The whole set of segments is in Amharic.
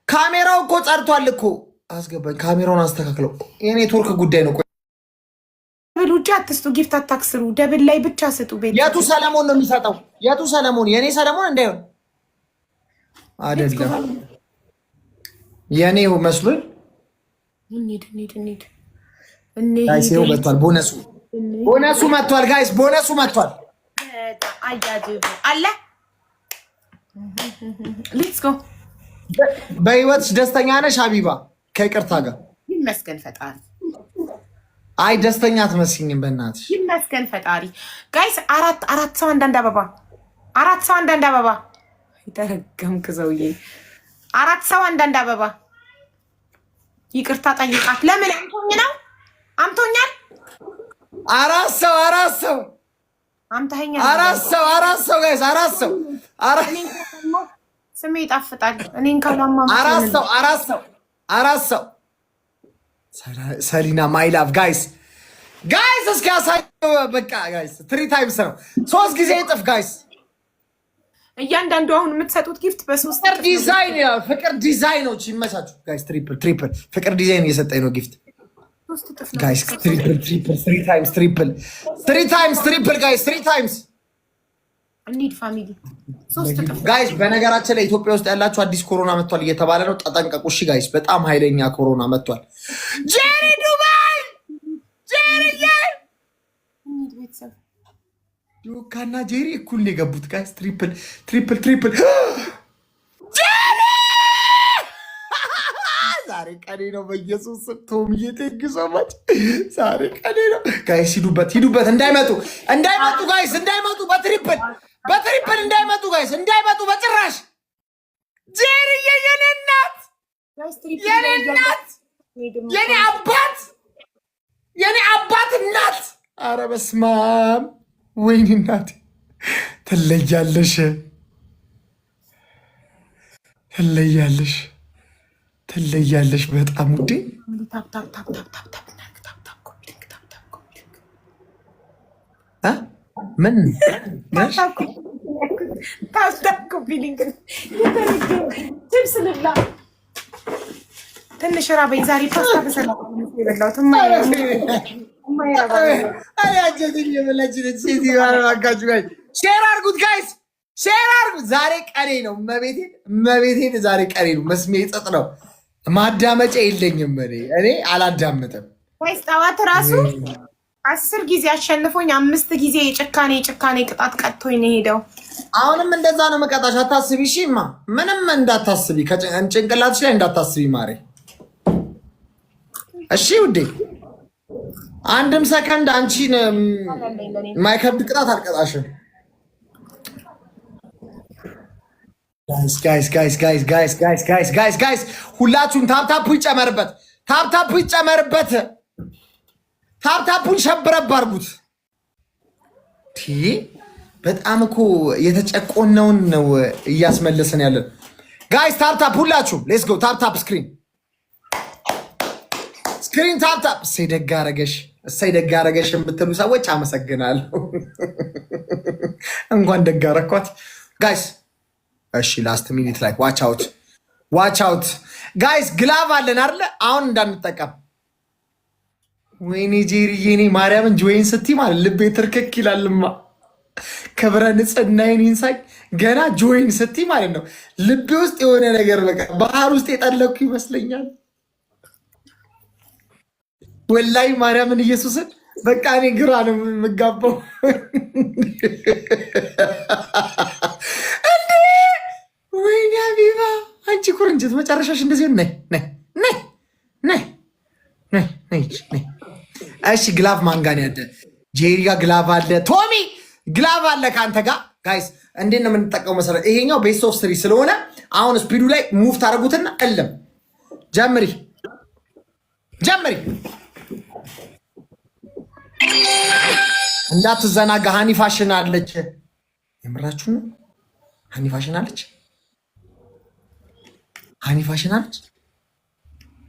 ካሜራው እኮ ጸድቷል እኮ አስገባኝ። ካሜራውን አስተካክለው። የኔትወርክ ጉዳይ ነው። ደብል ውጭ አትስጡ፣ ጊፍት አታክስሩ። ደብል ላይ ብቻ ስጡ። ቤት የቱ ሰለሞን ነው የሚሰጠው? የቱ ሰለሞን? የኔ ሰለሞን እንዳይሆን አይደለም፣ የኔው መስሎኝ። እንሂድ። ጋይስ መጥቷል። ቦነሱ መጥቷል። ጋይስ ቦነሱ መጥቷል። አለ ሌትስ ጎ። በህይወትሽ ደስተኛ ነሽ ሀቢባ? ከይቅርታ ጋር ይመስገን ፈጣሪ። አይ ደስተኛ አትመስይኝም በእናትሽ። ይመስገን ፈጣሪ። ጋይስ አራት ሰው አንዳንድ አበባ፣ አራት ሰው አንዳንድ አበባ። የተረገምክ ሰውዬ፣ አራት ሰው አንዳንድ አበባ። ይቅርታ ጠይቃት። ለምን አምቶኝ ነው? አምቶኛል። አራት ሰው አምታኸኛል። አራት ሰው ጋይስ፣ ስሜ ይጣፍጣል። እኔን ካላማ አራት ሰው ሰሊና ማይ ላቭ ጋይስ እስኪ ያሳየው። በቃ ጋይስ 3 ታይምስ ነው፣ 3 ጊዜ ይጥፍ ጋይስ። እያንዳንዱ አሁን የምትሰጡት ጊፍት በ3 ዲዛይን ያው ፍቅር ዲዛይኖች ይመቻችሁ ጋይስ። ትሪፕል ፍቅር ዲዛይን እየሰጠኝ ነው ጊፍት ጋይስ። ትሪፕል ጋይስ 3 ታይምስ እንሂድ ፋሚሊ። 3 እጥፍ ጋይስ። በነገራችን ላይ ኢትዮጵያ ውስጥ ያላችሁ አዲስ ኮሮና መጥቷል እየተባለ ነው። ተጠንቀቁ እሺ ጋይስ። በጣም ኃይለኛ ኮሮና መጥቷል። ጄሪ ዱባይ ቤተሰብ ሉካና ጄሪ እኩል ነው የገቡት ጋይስ። ትሪፕል ዛሬ ቀኔ ነው በኢየሱስ ቶምዬ ቴንክ ሶ ማች። ዛሬ ቀኔ ነው ጋይስ። ሂዱበት እንዳይመጡ ጋይስ፣ እንዳይመጡ በትሪፕል እንዳይመጡ ጋይስ፣ እንዳይመጡ በጭራሽ። ጄሪዬ የኔ እናት፣ የኔ አባት እናት። ኧረ በስመ አብ ወይኔ እናቴ ትለያለሽ በጣም ውዴ። ምን ትንሽ ራበኝ ዛሬ። ፓስታ በሰላም የበላሁት ሼር አድርጉት ጋይስ፣ ሼር አድርጉት። ዛሬ ቀኔ ነው። መቤቴን ዛሬ ቀኔ ነው። መስሜ ጥጥ ነው። ማዳመጫ የለኝም። እኔ አላዳምጥም። ወይስ ጠዋት ራሱ 10 ጊዜ አሸንፎኝ 5 ጊዜ የጭካኔ ቅጣት ቀጥቶኝ ነው ሄደው። አሁንም እንደዛ ነው መቀጣሽ። አታስቢ እሺማ፣ ምንም እንዳታስቢ፣ ጭንቅላትሽ ላይ እንዳታስቢ ማሬ። እሺ ውዴ፣ አንድም ሰከንድ አንቺን ማይከብድ ቅጣት አልቀጣሽም። ጋይስ ሁላችሁም ታፕታፑ ይጨመርበት፣ ታፕታፑን ሸብረብ አድርጉት። በጣም እኮ የተጨቆነውን ነው እያስመለሰን ያለን ጋይስ። ታፕታፕ ሁላችሁም ሌትስ ጎ። ታፕታፕ ስክሪን ታፕታፕ። እሰይ ደግ አረገሽ የምትሉ ሰዎች አመሰግናለሁ። እንኳን ደግ አረኳት ጋይስ። እሺ ላስት ሚኒት ላይ ዋች አውት ጋይስ። ግላቭ አለን አይደለ? አሁን እንዳንጠቀም። ወይኔ ጄሪዬ፣ እኔ ማርያምን ጆይን ስትይ ማለት ልቤ ትርክክ ይላልማ። ክብረ ንጽህናዬን ይንሳኝ። ገና ጆይን ስትይ ማለት ነው ልቤ ውስጥ የሆነ ነገር በቃ ባህር ውስጥ የጠለኩ ይመስለኛል። ወላይ ማርያምን ኢየሱስን በቃ እኔ ግራ ነው የምጋባው። ወይኔ ሀቢባ፣ አንቺ ኩርንችት መጨረሻሽ እንደዚህ ነይ። እሺ ግላቭ ማንጋን ያለ ጄሪ ጋ ግላቭ አለ፣ ቶሚ ግላቭ አለ ከአንተ ጋር ጋይስ። እንዴት ነው የምንጠቀመው መሰረት? ይሄኛው ቤስት ኦፍ 3 ስለሆነ አሁን ስፒዱ ላይ ሙቭ ታደርጉትና እልም ጀምሪ። እንዳትዘናጋ። ሃኒ ፋሽን አለች። የምራችሁ ነው? ሃኒ ፋሽን አለች።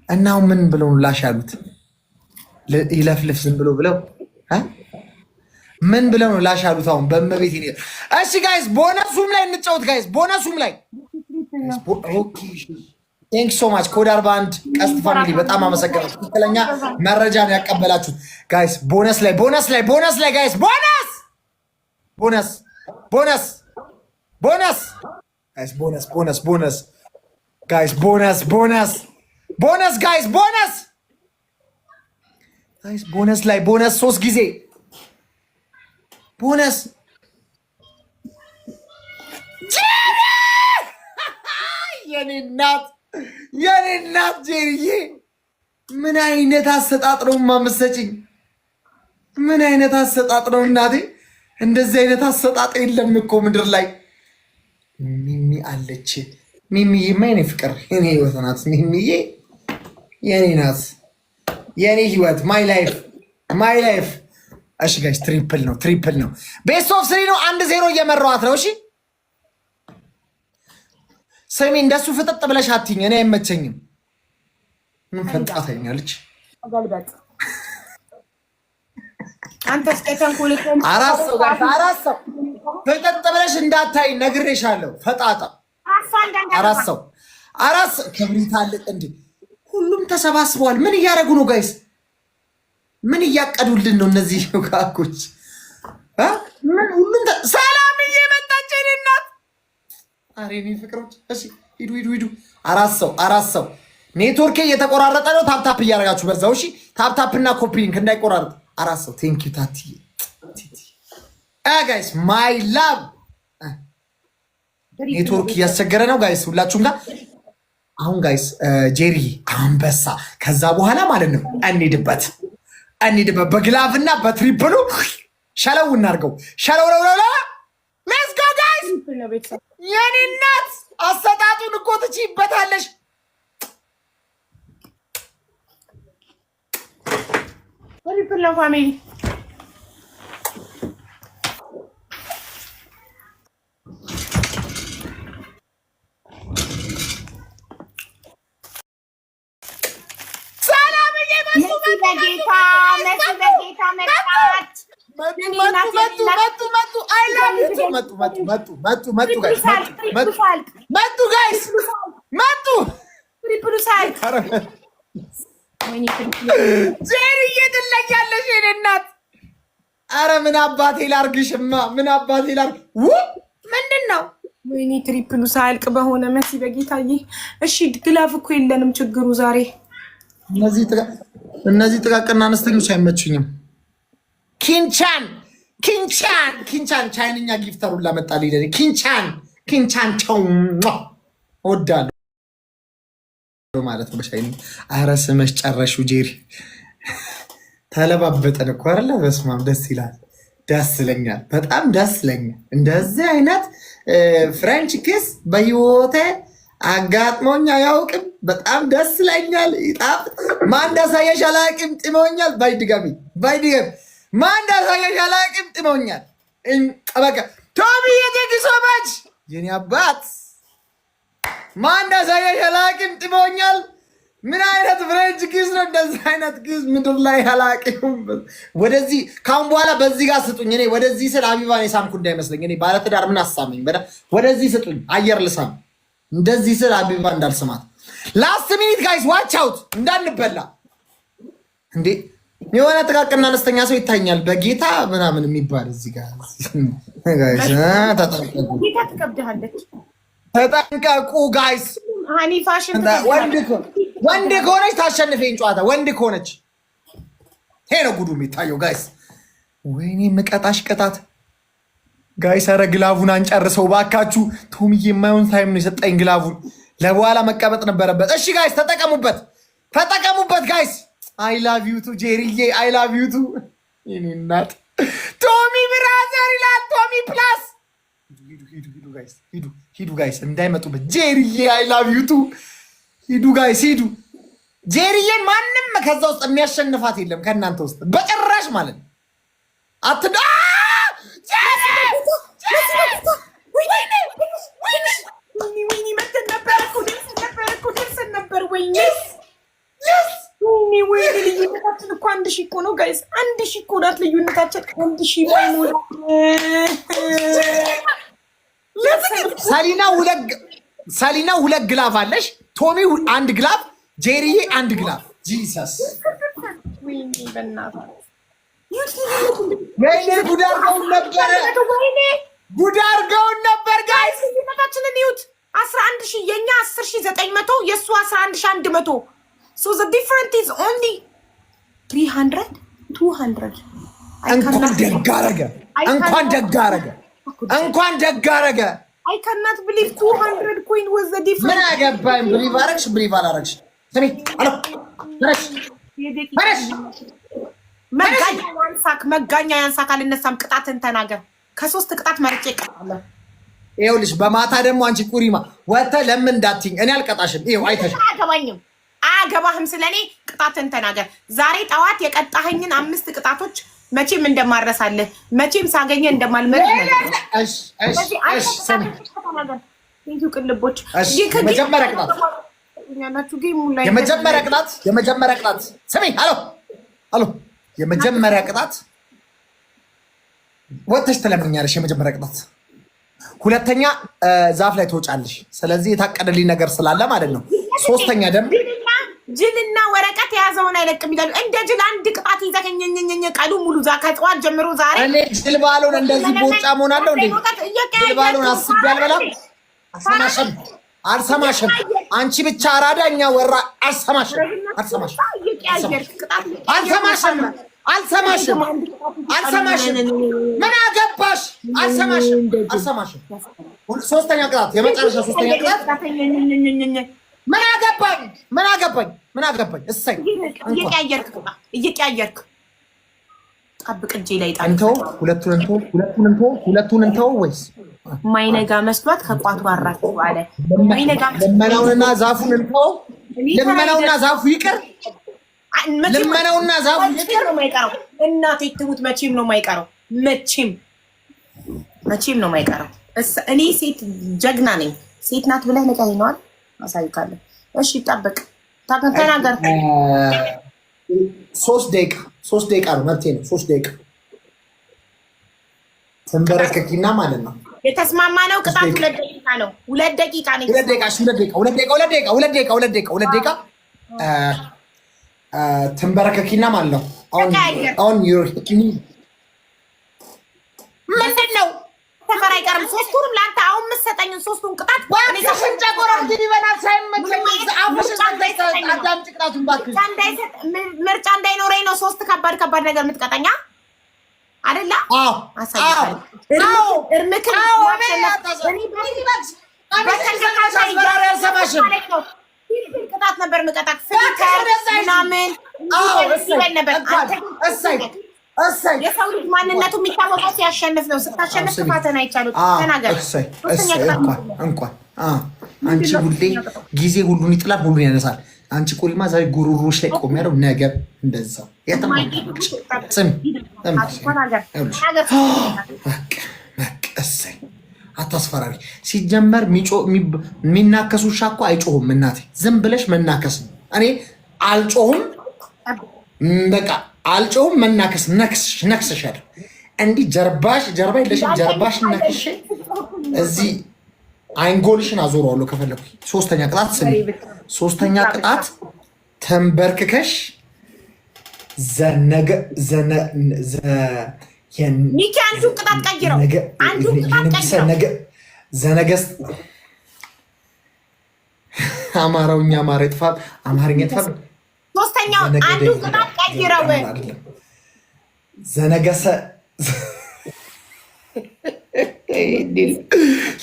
እና ምን ብለው ላሽ ያሉት? ይለፍልፍ ዝም ብሎ ብለው ምን ብለው ነው ላሽ ያሉት? አሁን በመቤት ይኔ። እሺ ጋይስ ቦነሱም ላይ እንጫወት ጋይስ። ቦነሱም ላይ ቴንክ ሶ ማች ኮድ 41 ቀስት ፋሚሊ በጣም አመሰግናለሁ። ትክክለኛ መረጃ ነው ያቀበላችሁት ጋይስ። ቦነስ ላይ ጋይስ ቦነስ ጋይስ ቦነስ ላይ 3 ጊዜ ቦነስ የኔ እናት ጄሪዬ ምን አይነት አሰጣጥ ነው ማመሰጭኝ? ምን አይነት አሰጣጥ ነው እናቴ? እንደዚህ አይነት አሰጣጥ የለም እኮ ምድር ላይ። ሚሚ አለች። ሚሚዬ የኔ ፍቅር የኔ ህይወት ናት። ሚሚዬ የኔ ናት፣ የኔ ህይወት ማይ ላይፍ። እሺ ጋይስ ትሪፕል ነው። ቤስት ኦፍ 3 ነው። 1-0 እየመራኋት ነው። እሺ ስሚ እንደሱ ፍጥጥ ብለሽ አትይኝ፣ እኔ አይመቸኝም። ምን ፈጣተኛለች? አንተስ ከተንኮልከም አራት ሰው ፍጥጥ ብለሽ እንዳታይ ነግሬሻለሁ። ፈጣጣ አራት ሰው ክብሪት አለቅ እንዴ! ሁሉም ተሰባስበዋል። ምን እያደረጉ ነው ጋይስ? ምን እያቀዱልን ነው እነዚህ ካኮች? ምን ሁሉም ሰላምዬ መጣች የኔ እናት። አሬኒ ፍቅሮች እሺ ሂዱ። አራት ሰው ኔትወርክ እየተቆራረጠ ነው። ታፕታፕ እያደረጋችሁ በዛው እሺ። ታፕታፕ እና ኮፒ ሊንክ እንዳይቆራረጥ። አራት ሰው ቴንክ ዩ ታቲ ጋይስ ማይ ላቭ። ኔትወርክ እያስቸገረ ነው ጋይስ ሁላችሁም ጋር። አሁን ጋይስ ጄሪ አንበሳ ከዛ በኋላ ማለት ነው እንሂድበት በግላቭ እና በትሪፕሉ ሸለው እናርገው። ሸለው ሌትስ ጎ ጋይስ። የኔ እናት አሰጣጡን እኮ ትችይበታለሽ። ትሪፕል ነው ፋሚሊ። ጄሪዬ ትለኛለሽ የኔ እናት። ኧረ ምን አባቴ ላርግሽማ? ምንድን ነው? ወይኔ ትሪፕሉ ሳያልቅ በሆነ መሲ በጌታዬ። እሺ ግላፍ እኮ የለንም ችግሩ ዛሬ። እነዚህ ጥቃቅና አነስተኞች አይመቹኝም። ኪንቻን ቻይንኛ ጊፍተሩን ላመጣልኝ ለኔ ኪንቻን ቸው እወዳለሁ ማለት ነው በሻይኒ። ኧረ ስመሽ ጨረሹ ጄሪ። ተለባበጠን እኮ አይደለ? በስመ አብ ደስ ይላል። በጣም ደስ ይለኛል። እንደዚህ አይነት ፍሬንች ኪስ በህይወቴ አጋጥሞኝ አያውቅም። በጣም ደስ ይለኛል። ይጣፍጥ። ማን እንዳሳየሽ አላውቅም፣ ጥሞኛል። ባይድጋሚ ማን እንዳሳየሽ አላውቅም፣ ጥሞኛል። በቃ ቶሚ የቴክሶማች የኔ አባት ማን እንዳሳየሽ አላውቅም፣ ጥሞኛል። ምን አይነት ፍሬንች ኪስ ነው? እንደዚህ አይነት ኪስ ምድር ላይ አላውቅም። ወደዚህ ካሁን በኋላ በዚህ ጋር ስጡኝ። እኔ ወደዚህ ስል አቢባን የሳምኩ እንዳይመስለኝ። እኔ ባለትዳር ምን አሳመኝ? ወደዚህ ስጡኝ፣ አየር ልሳም። እንደዚህ ስል አቢባ እንዳልስማት። ላስት ሚኒት ጋይስ ዋች አውት እንዳንበላ እንዴ! የሆነ ጥቃቅና አነስተኛ ሰው ይታኛል በጌታ ምናምን የሚባል እዚህ ጋር ጋይስ ተጠንቀቁ ጋይስ። ሃኒ ፋሽን ወንድ ከሆነች ታሸንፈኝ ጨዋታ። ወንድ ከሆነች ይሄ ነው ጉዱ የሚታየው ጋይስ። ወይኔ ምቀጣሽ ቅጣት ጋይስ። ኧረ ግላቡን አንጨርሰው ባካችሁ። ቶሚዬ የማይሆን ታይም ነው የሰጠኝ ግላቡን። ለበኋላ መቀበጥ ነበረበት። እሺ ጋይስ ተጠቀሙበት ጋይስ። አይ ላቭ ዩ ቱ ጄሪዬ፣ አይ ላቭ ዩ ቱ የኔ እናት። ቶሚ ብራዘር ይላል ቶሚ ፕላስ። ሂዱ ጋይስ እንዳይመጡበት። ጄሪዬ አይ ላቭ ዩ ቱ ሂዱ ጋይስ ሂዱ። ጄሪዬን ማንም ከዛ ውስጥ የሚያሸንፋት የለም ከእናንተ ውስጥ በጭራሽ ማለት ነው። አትዳ ልዩነታችን እኮ 1000 እኮ ነው ጋይስ። 1000 እኮ ናት ልዩነታችን። 1000 ሰሊና ሁለት ግላፍ አለሽ። ቶሚ አንድ ግላፍ፣ ጄሪዬ አንድ ግላፍ። ጂሰስ ወይኔ በእናትህ ወይኔ ጉድ አድርገውን ነበረ። ጉድ አድርገውን ነበር ጋይስ። ልዩነታችንን ይዩት። 11,000 የኛ 10,900 የእሱ 11,100 so the difference is only 300 200 እንኳን ደግ አደረገ። እንኳን ደግ አደረገ። እንኳን ደግ አደረገ። I cannot believe 200 coin was the difference. ምን አገባኝ? ብሊቭ አደረግሽ ብሊቭ አላደረግሽ ስሚ አሎ ነሽ መጋኛ ያንሳክ አልነሳም። ቅጣትን ተናገር። ከ3 ቅጣት መርጬ እቀጣለሁ። ይኸውልሽ በማታ ደግሞ አንቺ ኩሪማ ወጥተህ ለምን እንዳትይኝ እኔ አልቀጣሽም። ይኸው አይተሽ አያገባህም። ስለኔ ቅጣትን ተናገር። ዛሬ ጠዋት የቀጣኸኝን 5 ቅጣቶች መቼም እንደማረሳለህ መቼም ሳገኘ እንደማልመጥ ነው። ቅልቦች የመጀመሪያ ቅጣት ስሚ አሎ የመጀመሪያ ቅጣት ወጥተሽ ትለምኛለሽ። የመጀመሪያ ቅጣት። ሁለተኛ ዛፍ ላይ ትወጫለሽ። ስለዚህ የታቀደልኝ ነገር ስላለ ማለት ነው። ሶስተኛ ደግሞ ጅልና ወረቀት የያዘውን አይለቅም ይላሉ። እንደ ጅል አንድ ቅጣት ይዘከኝኝኝ ቀሉ ሙሉ ከጠዋት ጀምሮ ዛሬ እኔ ጅል ባልሆን እንደዚህ ቦጫ መሆናለሁ እንዴ? ጅል ባልሆን አስቤ አልበላም። አልሰማሽም። አንቺ ብቻ አራዳ፣ እኛ ወራ። አልሰማሽም። ምን አገባሽ? አልሰማሽም። ሶስተኛ ቅጣት፣ የመጨረሻ ሶስተኛ ቅጣት። ምን አገባኝ? እሰይ እየቀያየርክ ጠብቅ። እጄ ላይ እንተው። ሁለቱን እንተው ወይስ ማይነጋ መስሏት ከቋቱ አራችሁ አለ። ልመናውንና ዛፉን እንተው። ልመናውና ዛፉ ይቅር። ልመናውና ዛፉ ይቅር ነው የማይቀረው። እናቴ ትሙት መቼም ነው የማይቀረው። መቼም ነው የማይቀረው። እኔ ሴት ጀግና ነኝ። ሴት ናት ብለህ ነቃኝ ነዋል አሳይካለሁ። እሺ ጠብቅ፣ ተናገር። 3 ደቂቃ ነው መብቴ ነው። 3 ደቂቃ ተንበረከኪና ማለት ነው። የተስማማ ነው። ቅጣት 2 ደቂቃ ነው። 2 ደቂቃ ነው። 2 ደቂቃ ተንበረከኪና ማለት ነው። አሁን ምንድን ነው ሰፈር አይቀርም። 3ቱንም ለአንተ አሁን የምትሰጠኝን 3ቱን ቅጣት ምርጫ እንዳይኖረኝ ነው። 3 ከባድ ነገር የምትቀጠኛ አይደለ? ቅጣት ነበር የምቀጣት ምናምን ነበር። የሰው ልጅ ማንነቱ የሚታወቀው ሲያሸንፍ ነው። ስታሸንፍ ጥፋትን አይቻሉት። ተናገር። እንኳን አንቺ ሁሌ ጊዜ ሁሉን ይጥላል፣ ሁሉን ያነሳል። አንቺ ቁሪማ ዛሬ ጉሩሮች ላይ ቆም ያለው ነገር እንደዛው እሰይ። አታስፈራሪ። ሲጀመር የሚናከሱ ውሻ እኮ አይጮሁም። እናቴ ዝም ብለሽ መናከስ ነው። እኔ አልጮሁም፣ በቃ አልጮሁም። መናከስ ነክስሻል። እንዲህ ጀርባ የለሽም። ጀርባሽ ነክሽ እዚህ አይንጎልሽን አዞረዋለሁ ከፈለኩ። 3ኛ ቅጣት ስሚ። 3ኛ ቅጣት ተንበርክከሽ ሚኪ አንዱን ቅጣት ቀይረው። ዘነገስ አማራውኛ አማራ ይጥፋ፣ አማርኛ ይጥፋ። 3ኛውን አንዱን ቅጣት ቀይረው። ዘነገሰ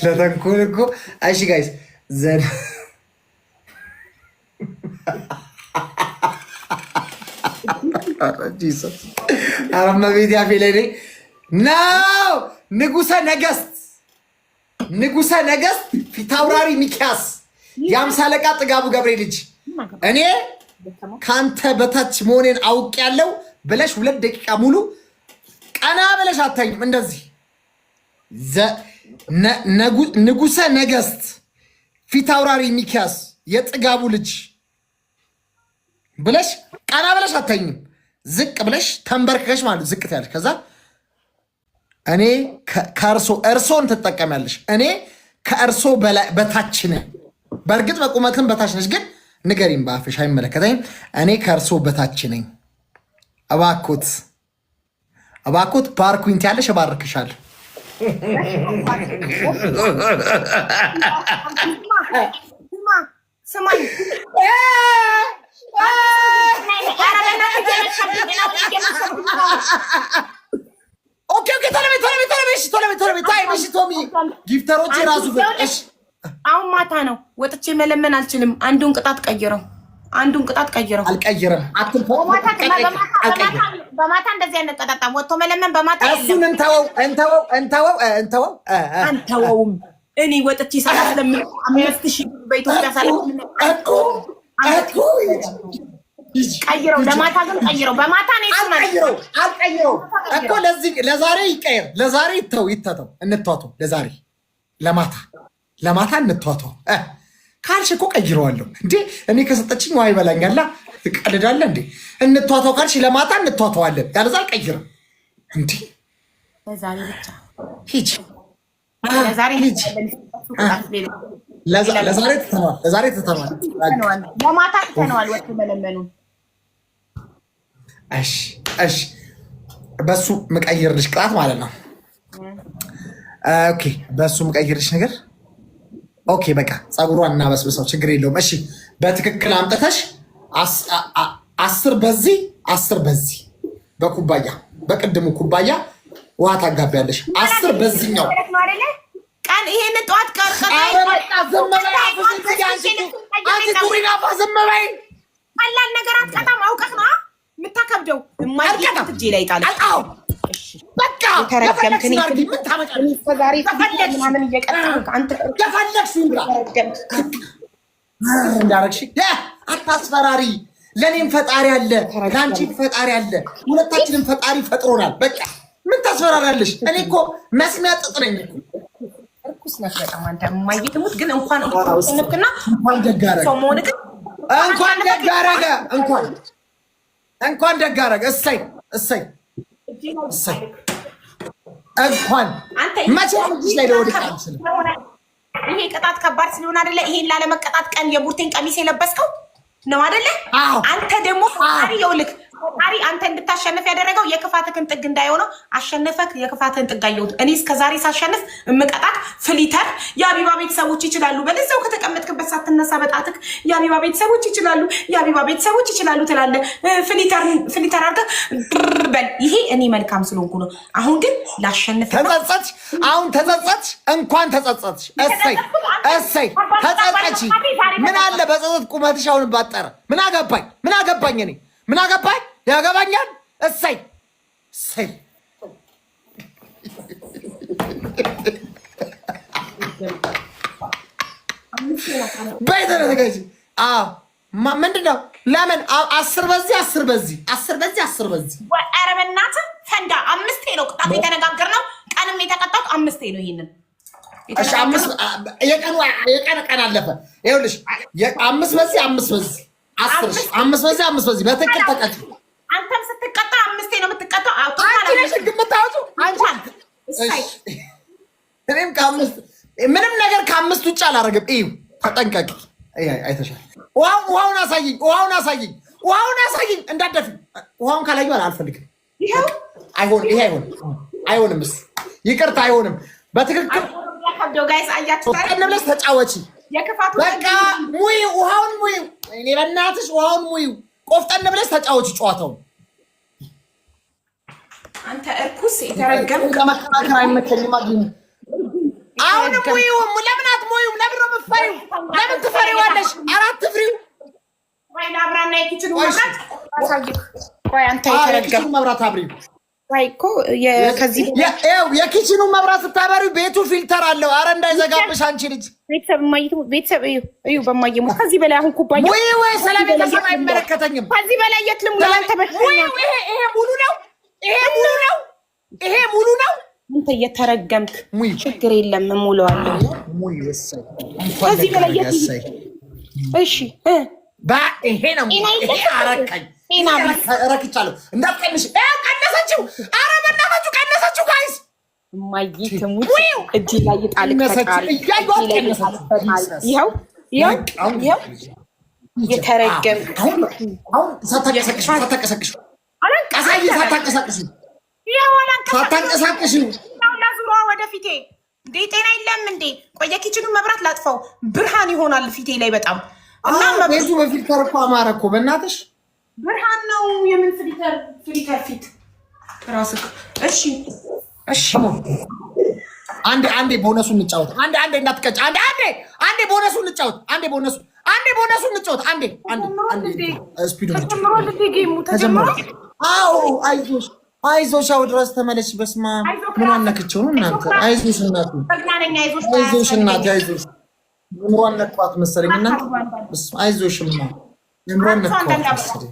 ለተንኮል እኮ እሺ ጋይስ አረመቤት ያፌ ላይ ነው። ንጉሰ ነገስት ፊታውራሪ ሚኪያስ የ50 አለቃ ጥጋቡ ገብሬ ልጅ እኔ ከአንተ በታች መሆኔን አውቅ ያለው ብለሽ 2 ደቂቃ ሙሉ ቀና ብለሽ አታይም። እንደዚህ ንጉሰ ነገስት ፊታውራሪ ሚኪያስ የጥጋቡ ልጅ ብለሽ ቀና ብለሽ አታይም። ዝቅ ብለሽ ተንበርክከሽ ማለት ዝቅት ያለሽ። ከዛ እኔ እርሶን ትጠቀሚያለሽ። እኔ ከእርሶ በታች ነኝ በእርግጥ በቁመትም በታች ነች፣ ግን ንገሪም በአፍሽ አይመለከተኝም። እኔ ከእርሶ በታች ነኝ። እባክዎት ባርኩኝ ያለሽ እባርክሻለሁ። ስማኝ ጊፍተሮች ራሱ አሁን ማታ ነው ወጥቼ መለመን አልችልም። አንዱን ቅጣት ቀይረው አልቀይርም። በማታ እንደዚህ አይነት ቀጣጣም ወጥቶ መለመን በማታ እሱን አንተወውም። እኔ ወጥቼ ሰላ ስለምን 5000 በኢትዮጵያ ሰላ ቀይረው ለማታ ግን ቀይረው በማታ ነው አልቀይረው እኮ ለዛሬ ይቀየር። ለዛሬ ይተተው እንቷተው። ለዛሬ ለማታ እንቷተው ካልሽ እኮ ቀይረዋለሁ እንዴ። እኔ ከሰጠችኝ ውሃ ይበላኛላ። ትቀልዳለህ እንዴ? እንቷተው ካልሽ ለማታ እንቷተዋለን። ያለዛ አልቀይርም እንዴ። ለዛሬ ብቻ ሂጅ። ለዛሬ ትተነዋል። ለማታ ትተነዋል። ወጥቶ መለመኑን እሺ በሱ መቀየርልሽ ቅጣት ማለት ነው። ኦኬ በሱ መቀየርልሽ ነገር ኦኬ በቃ ፀጉሯን እናበስብሰው፣ ችግር የለውም። እሺ በትክክል አምጥተሽ 10 በዚህ በኩባያ በቅድሙ ኩባያ ውሃ ታጋቢያለሽ። 10 በዚህኛው ቀን ይሄን ጠዋት ቀላል ነገር አትቀጣም። አውቀህ ነው የምታከብደው። የማይቀጣት እጄ ላይ ጣል። አታስፈራሪ። ለእኔም ፈጣሪ አለ፣ ለአንቺም ፈጣሪ አለ። ሁለታችንም ፈጣሪ ፈጥሮናል። በቃ ምን ታስፈራሪያለሽ? እኔ እኮ መስሚያ ጥጥ ነኝ። እርኩስ ነሽ በጣም አንተ። የማይትሙት ግን እንኳን እንኳን ደግ አደረገ። እሰይ እንኳን መቼ ላይ ለወደቅ አልችልም። ይሄ ቅጣት ከባድ ስለሆነ አይደለ? ይሄን ላለመቀጣት ቀን የቡርቴን ቀሚስ የለበስከው ነው አይደለ? አንተ ደግሞ ፈጣሪ ይኸውልህ፣ ፈጣሪ አንተ እንድታሸንፍ ያደረገው የክፋትህን ጥግ እንዳይሆነው አሸነፈክ። የክፋትህን ጥግ አየሁት እኔ እስከዛሬ ሳሸንፍ እምቀጣት ፍሊተር የአቢባ ቤተሰቦች ይችላሉ። በለዛው ከተቀመጥክበት ሳትነሳ በጣትክ የአቢባ ቤተሰቦች ይችላሉ ትላለህ። ፍሊተር አድርገህ በል። ይሄ እኔ መልካም ስለሆንኩ ነው። አሁን ግን ላሸንፍ ተጸጸትሽ። አሁን ተጸጸትሽ። እንኳን ተጸጸትሽ። እሰይ ተጸጸች። ምን አለ በጸጸት ቁመትሽ አሁን ባጠረ። ምን አገባኝ እኔ ምን አገባኝ? ያገባኛል። እሰይ በይተነገጂ ምንድን ነው? ለምን 10 በዚህ ኧረ በእናትህ ፈንዳ። 5 ነው ቅጣት የተነጋገርነው። ቀንም የተቀጣሁት 5 ነው። ይሄንን የቀን አለፈ። ይኸውልሽ 5 በዚህ 5 በዚህ በትክክል ተቀጭ። አንተም ስትቀጣ 5 ነው የምትቀጣው። አንቺ ነሽ የምታወጪው። እኔም ምንም ነገር ከ5 ውጭ አላደርግም። እዩ ተጠንቀቂ። አይተሻል። ውሃውን አሳይኝ እንዳትደፊ። ውሃውን ካላየሁ አልፈልግም። ይሄ አይሆንም። ይቅርታ አይሆንም። በትክክል ብለሽ ተጫወቺ። በቃ ሙይ ውሃውን ሙይ። እኔ በእናትሽ ውሃውን ሙይ። ቆፍጠን ብለሽ ተጫወቺ ጨዋታውን። አንተ እርኩስ የተረገምክ። ለመከራከር አይመቸኝም። አሁንም ሙይ። ለምን አትሙይው? ለምን ነው የምትፈሪው? ለምን ትፈሪዋለሽ? አትፍሪው። ወይ ላብራና የኪችኑ መብራት አሳይክ። ወይ አንተ የተረገምክ መብራት አብሪው። ወይ እኮ የኪችኑ መብራት ስታበሪው ቤቱ ፊልተር አለው። አረ እንዳይዘጋብሽ አንቺ ልጅ። ቤተሰብ እዩ በማየሙ ከዚህ በላይ አሁን ኩባያ ወይ ሰላም ቤተሰብ አይመለከተኝም። ከዚህ በላይ የት ልሙላ? አንተ ይሄ ሙሉ ነው። አንተ እየተረገምክ። ችግር የለም እሞላዋለሁ። ከዚህ በላይ የት? እሺ ይሄ ነው። ይሄ አረቀኝ። ረክቻለሁ። እንዳትቀንሽ። ቀነሰችው። ኧረ በእናታችሁ ቀነሰችው። ጋይስ እማዬ ትሙት እጅ ላይ ጣል። ይኸው የተረገም አሁን ሳታቀሳቅሽ ዙሯ ወደፊቴ እንዴ ጤና የለም እንዴ? ቆየ ኪችኑን መብራት ላጥፋው ብርሃን ይሆናል ፊቴ ላይ በጣም እና ቤቱ በፊልተር እኮ አማረ እኮ በእናትሽ ብርሃን ነው። የምን ፍሊተር ፊት ራስክ። እሺ አንዴ ቦነሱ እንጫወት። አንዴ እንዳትቀጭ። አንዴ ቦነሱ እንጫወት። አንዴ ቦነሱ እንጫወት። አንዴ ስፒዱ ተጀምሮ። አዎ አይዞሽ አው ድረስ ተመለሽ። በስማ ምን አነክቸው ነው እናንተ? አይዞሽ እናቴ፣ አይዞሽ እናቴ፣ አይዞሽ ኑሮ አነኳት መሰለኝ እናንተ። አይዞሽማ ኑሮ አነኳት መሰለኝ።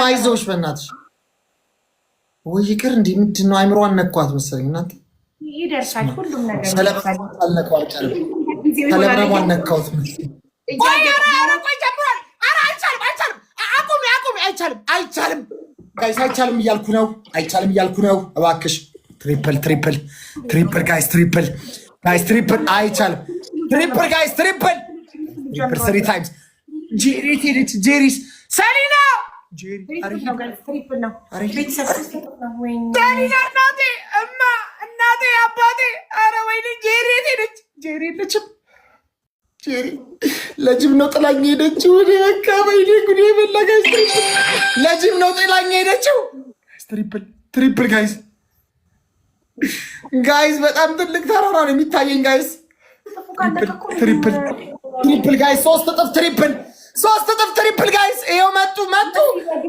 አይዞሽ በእናትሽ ወይ ይቅር። እንዴ ምንድን ነው? አይምሮ አነኳት መሰለኝ እናንተ። ይደርሳል ሁሉም ነገር። ሰለብረሙ አልነካው አልቻለም። ሰለብረሙ አልነካውት መሰለኝ። አይቻልም ጋይስ፣ አይቻልም እያልኩ ነው። እባክሽ ትሪፕል ጋይስ፣ ትሪፕል አይቻልም። ትሪፕል ጋይስ፣ ትሪፕል 3 ታይምስ። ጄሪስ ሰሊና እናቴ አባቴ፣ ኧረ ወይኔ ጄሪ ሄደች። ጄሪ የለችም። ጄሪ ለጅብ ነው ጥላኝ ሄደችው። በቃ ወይኔ ጉዴ በላ ጋይስ። ለጅብ ነው ጥላኝ ሄደችው። ትሪፕል ጋይስ፣ በጣም ትልቅ ተራራ ነው የሚታየኝ ጋይስ። ትሪፕል ጋይስ፣ 3 እጥፍ ትሪፕል ጋይስ። ይኸው መጡ።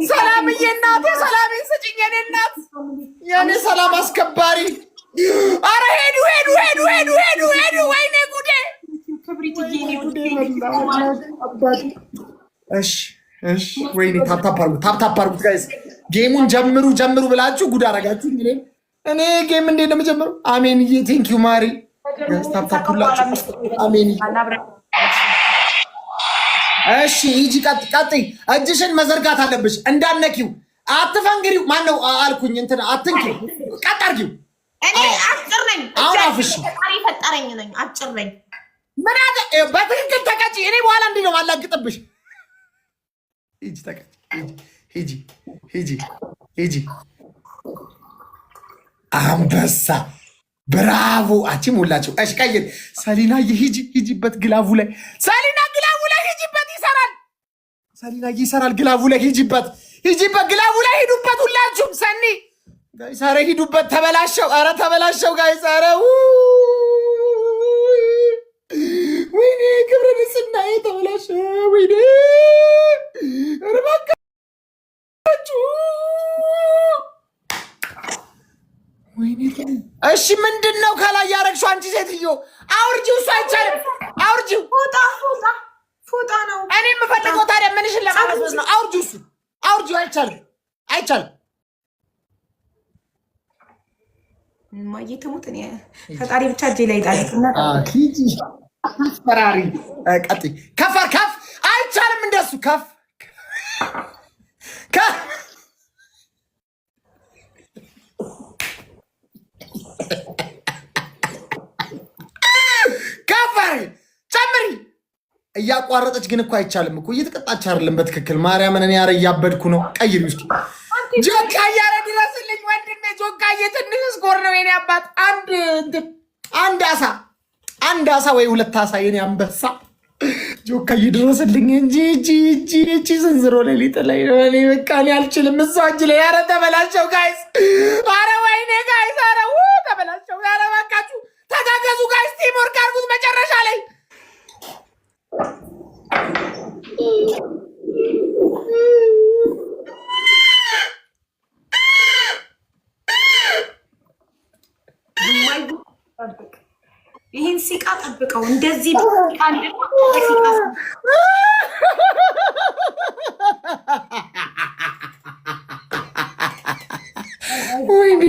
ሰላምዬ እናቴ፣ ሰላሜን ስጭኝ የኔ እናት፣ የኔ ሰላም አስከባሪ። አረ ሄዱ። ወይኔ ጉዴ። እሺ ወይኔ ታፕታፕ አድርጉት ጋይስ። ጌሙን ጀምሩ ብላችሁ ጉድ አረጋችሁ። እኔ ጌም እንዴት ነው የምጀምረው? አሜንዬ ቴንኪው ማሪ። ታፕታፕ ሁላችሁ አሜን። እሺ ሂጂ፣ ቀጥይ። እጅሽን መዘርጋት አለብሽ፣ እንዳነኪው። አትፈንግሪው። ማነው አልኩኝ? እንትን አትንኪው፣ ቀጥ አድርጊው። እኔ አጭር ነኝ። አሁን አፍሽ ፈጠረኝ ነኝ፣ አጭር ነኝ። ምን አለ? በትክክል ተቀጪ። እኔ በኋላ እንዲህ ነው ማላግጥብሽ። ሂጂ ተቀጪ። ሂጂ። አንበሳ ብራቮ። አቺም ሁላችሁ። እሺ ቀይር። ሰሊና ሂጂበት ግላቡ ላይ። ሰሊና ግላቡ ላይ ሂጂበት፣ ይሰራል። ሰሊና ይሰራል። ግላቡ ላይ ሂጂበት፣ ግላቡ ላይ ሂዱበት ሁላችሁም። ሰኒ ጋይስ፣ ኧረ ሂዱበት። ተበላሸው፣ ኧረ ተበላሸው ጋይስ፣ ኧረ ወይኔ ክብረ ንጽህና ተበላሸ። ወይኔ ኧረ እባካችሁ ወይኔ። እሺ ምንድን ነው ከላይ ያረግሽው አንቺ ሴትዮ? አውርጂው። እሱ አይቻልም። አውርጂው። ፎጣ ነው። እኔ የምፈልገው ታዲያ ምንሽን ለማመስበስ ነው? አውርጂው። እሱ አውርጂው። አይቻልም። ማየተሙት እኔ ፈጣሪ ብቻ እጄ ላይ ጣልና ሂጂ። ፈራሪ ቀጥይ። ከፍ አይቻልም። እንደሱ ከፍ ጨምሪ። እያቋረጠች ግን እኮ አይቻልም እኮ። እየተቀጣች አይደለም በትክክል። ማርያምን እኔ ኧረ እያበድኩ ነው። ቀይሪ ውስጥ ጆካ እያረ ድረስልኝ ወንድሜ። ጆካ እየትንሽ ስኮር ነው የኔ አባት። አንድ አሳ ወይ 2 አሳ የኔ አንበሳ። ጆካ እየድረስልኝ እንጂ እቺ ስንዝሮ ሌሊት ላይ ነው። እኔ በቃ እኔ አልችልም። እሷ እጅ ላይ ኧረ ተበላሸው ጋይስ። ኧረ ወይኔ ጋይስ፣ ኧረ ተበላሸው። ኧረ በቃችሁ ተጋገዙ ጋይስ። ቲምወርክ አድርጉት መጨረሻ ላይ። ይህን ሲቃ ጠብቀው እንደዚህ ወይኔ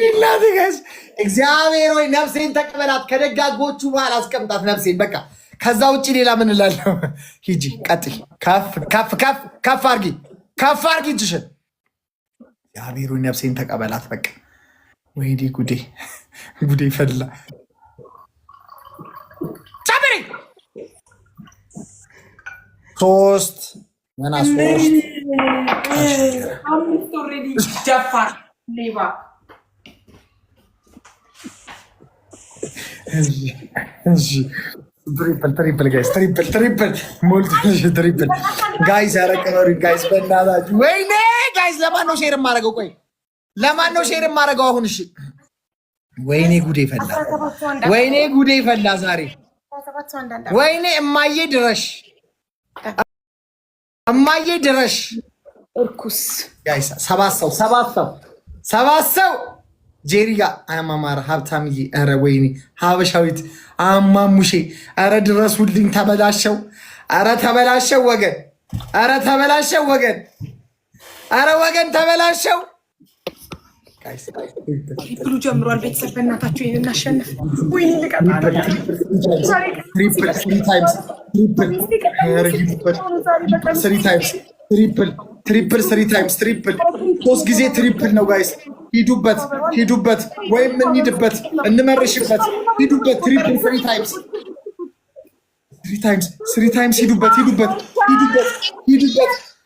እናቴ ጋይስ፣ እግዚአብሔር ወይ ነፍሴን ተቀበላት። ከደጋጎቹ በኋላ አስቀምጣት ነፍሴን። በቃ ከዛ ውጭ ሌላ ምን እላለሁ? ሂጂ ቀጥይ። ከፍ አርጊ እጅሽን። እግዚአብሔር ወይ ነፍሴን ተቀበላት። በቃ ወይኔ ጉዴ ፈላ። ጨምሪ ጄሪ 3 ገና 3 አምስት ኦልሬዲ ደፋር ሌባ ትሪፕል ጋይስ ትሪፕል ሞልቶ ትሪፕል ጋይስ ያረቀሩ ጋይስ በእናታችሁ ወይኔ ጋይስ ለማን ነው ሼር የማደርገው? ቆይ ለማን ነው ሼር የማደርገው አሁን? እሺ ወይኔ ጉዴ ፈላ፣ ወይኔ ጉዴ ፈላ ዛሬ። ወይኔ እማዬ ድረሽ፣ እማዬ ድረሽ። እርኩስ ጋይስ ሰባት ሰው ጄሪ ጋር አማማራ ሀብታምዬ፣ ኧረ ወይኔ ሀበሻዊት አማሙሼ፣ ኧረ ድረሱልኝ። ተበላሸው፣ ኧረ ተበላሸው ወገን፣ ኧረ ተበላሸው ወገን፣ ኧረ ወገን ተበላሸው። ብሉ ጀምሯል። ቤተሰብ በእናታቸው ይሄን እናሸንፍ። ወይኔ ትሪፕል 3 ጊዜ ትሪፕል ነው ጋይስ። ሂዱበት ወይም እንሂድበት እንመርሽበት። ሂዱበት ትሪፕል 3 ታይምስ